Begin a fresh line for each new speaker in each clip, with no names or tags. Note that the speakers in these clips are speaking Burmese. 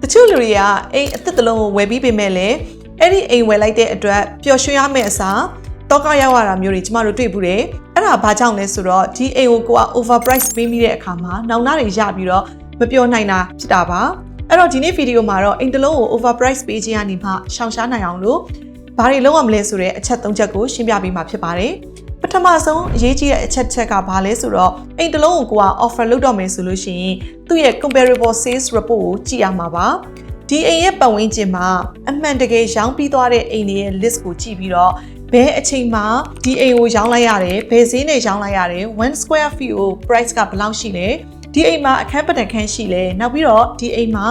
တချို့လူတွေကအိမ်အသစ်တစ်လုံးကိုဝယ်ပြီးပေမဲ့လည်းအဲ့ဒီအိမ်ဝယ်လိုက်တဲ့အတွက်ပျော်ရွှင်ရမယ့်အစားတော့ကရောက်ရတာမျိုးတွေကျမတို့တွေ့ဘူးတယ်အဲ့ဒါဘာကြောင့်လဲဆိုတော့ဒီအိမ်ကိုကိုက overprice ပေးမိတဲ့အခါမှာနောင်နာတွေရပြီးတော့မပျော်နိုင်တာဖြစ်တာပါအဲ့တော့ဒီနေ့ဗီဒီယိုမှာတော့အိမ်တစ်လုံးကို overprice ပေးခြင်းကနေမှရှောင်ရှားနိုင်အောင်လို့ဘာတွေလုပ်ရမလဲဆိုတဲ့အချက်၃ချက်ကိုရှင်းပြပေးမှာဖြစ်ပါတယ်ပထမဆုံးအရေးကြီးတဲ့အချက်ကဘာလဲဆိုတော့အိမ်တစ်လုံးကိုက offer လုပ်တော့မယ်ဆိုလို့ရှိရင်သူ့ရဲ့ comparable sales report ကိုကြည့်ရမှာပါဒီအိမ်ရဲ့ပတ်ဝန်းကျင်မှာအမှန်တကယ်ရောင်းပြီးသွားတဲ့အိမ်တွေရဲ့ list ကိုကြည့်ပြီးတော့ဘယ်အချိန်မှာဒီအိမ်ကိုရောင်းလိုက်ရတယ်ဘယ်ဈေးနဲ့ရောင်းလိုက်ရတယ်1 square feet ကို price ကဘယ်လောက်ရှိလဲဒီအိမ်မှာအခန်းပတန်ခန်းရှိလဲနောက်ပြီးတော့ဒီအိမ်မှာ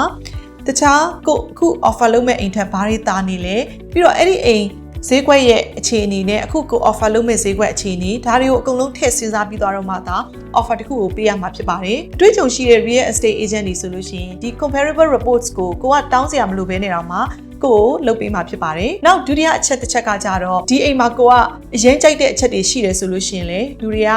တခြားကိုအခု offer လုပ်မဲ့အိမ်ထက်ဘာတွေတာနေလဲပြီးတော့အဲ့ဒီအိမ်ဈေးကွက်ရဲ့အခြေအနေနဲ့အခုကို offer လုပ်မဲ့ဈေးကွက်အခြေအနေဒါတွေကိုအကုန်လုံးထည့်စဉ်းစားပြီးသွားတော့မှသာ offer တစ်ခုကိုပေးရမှာဖြစ်ပါတယ်အတွေ့အကြုံရှိတဲ့ real estate agent တွေဆိုလို့ရှိရင်ဒီ comparable reports ကိုကတောင်းစရာမလိုဘဲနေတော့မှကိုလုပ်ပေးမှာဖြစ်ပါတယ်နောက်ဒုတိယအချက်တစ်ချက်ကကြတော့ဒီအိမ်မှာကိုကအရင်ကြိုက်တဲ့အချက်တွေရှိတယ်ဆိုလို့ရှိရင်လေလူတွေက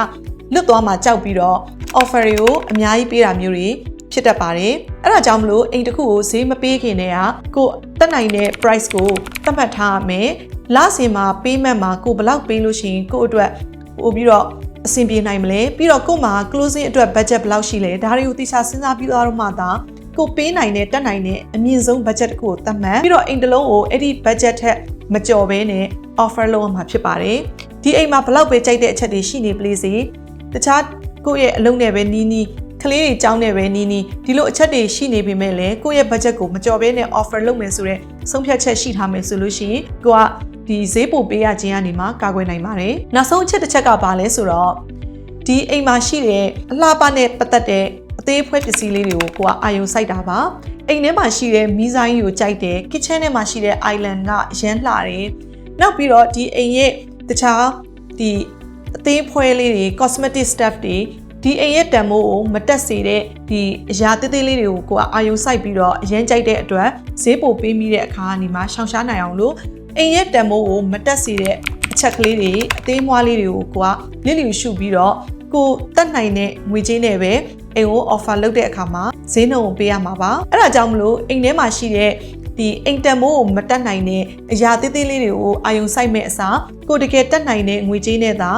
လွတ်သွားမှကြောက်ပြီးတော့ offer တွေကိုအများကြီးပေးတာမျိုးတွေဖြစ်တတ်ပါတယ်အဲ့ဒါကြောင့်မလို့အိမ်တစ်ခုကိုဈေးမပေးခင်တည်းကကိုတက်နိုင်တဲ့ price ကိုသတ်မှတ်ထားရမယ်လစဉ်မှာပေးမှတ်မှာကိုဘယ်လောက်ပေးလို့ရှိရင်ကိုအတွက်ပို့ပြီးတော့အဆင်ပြေနိုင်မလဲပြီးတော့ကိုမှာ closing အတွက် budget ဘယ်လောက်ရှိလဲဒါတွေကိုတိကျစဉ်းစားပြီးတော့မှသာကိုပေးနိုင်တဲ့တက်နိုင်တဲ့အမြင့်ဆုံး budget တစ်ခုကိုသတ်မှတ်ပြီးတော့အိမ်တစ်လုံးကိုအဲ့ဒီ budget ထက်မကျော်ဘဲနဲ့ offer လုပ်ရမှာဖြစ်ပါတယ်ဒီအိမ်မှာဘယ်လောက်ပဲကြိုက်တဲ့အချက်တွေရှိနေပလေစေတခြားကိုယ့်ရဲ့အလုံးနဲ့ပဲနီးနီးကလေးတွေကြောင်းနေပဲနီးနီးဒီလိုအချက်တွေရှိနေပေမဲ့လည်းကိုယ့်ရဲ့ budget ကိုမကျော်ဘဲနဲ့ offer လုပ်မယ်ဆိုတဲ့ဆုံးဖြတ်ချက်ရှိထားမယ်ဆိုလို့ရှိရင်ကိုကဒီဈေးပိုပေးရခြင်းကနေမှကာကွယ်နိုင်ပါတယ်နောက်ဆုံးအချက်တစ်ချက်ကဘာလဲဆိုတော့ဒီအိမ်မှာရှိတဲ့အလှပနဲ့ပတ်သက်တဲ့အသေးအဖွဲပစ္စည်းလေးတွေကိုကိုကအာရုံစိုက်တာပါအိမ်ထဲမှာရှိတဲ့မီးဆိုင်ကိုကြိုက်တယ် kitchen ထဲမှာရှိတဲ့ island ကရမ်းလှတယ်နောက်ပြီးတော့ဒီအိမ်ရဲ့တခြားဒီအသေးအဖွဲလေးတွေ cosmetic stuff တွေဒီအိမ်ရဲ့တန်ဖိုးကိုမတက်စေတဲ့ဒီအရာသေးသေးလေးတွေကိုကိုကအာရုံစိုက်ပြီးတော့အရင်ကြိုက်တဲ့အတွက်ဈေးပိုပေးမိတဲ့အခါကနေမှရှောင်ရှားနိုင်အောင်လို့အိမ်ရဲ့တန်ဖိုးကိုမတက်စေတဲ့အချက်ကလေးတွေအသေးမွှားလေးတွေကိုကိုကလစ်လျူရှုပြီးတော့ကိုတက်နိုင်တဲ့ငွေကြေးနဲ့ပဲအိမ်ကို offer လုပ်တဲ့အခါမှာဈေးနှုန်းကိုပေးရမှာပါအဲ့ဒါကြောင့်မလို့အိမ်ထဲမှာရှိတဲ့ဒီအိမ်တန်ဖိုးကိုမတက်နိုင်တဲ့အရာသေးသေးလေးတွေကိုအာရုံစိုက်မဲ့အစားကိုတကယ်တက်နိုင်တဲ့ငွေကြေးနဲ့သာ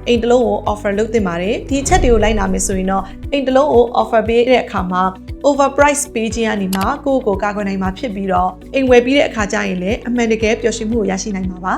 အိမ်တစ်လုံးကို offer လုပ်တင်ပါတယ်ဒီအချက်တွေကိုလိုက်နာမယ်ဆိုရင်တော့အိမ်တစ်လုံးကို offer ပေးတဲ့အခါမှာ overprice ပေးခြင်းကနေမှကိုယ့်ကိုကာကွယ်နိုင်မှာဖြစ်ပြီးတော့အိမ်ဝယ်ပြီးတဲ့အခါကျရင်လည်းအမှန်တကယ်ပျော်ရွှင်မှုကိုရရှိနိုင်မှာပါ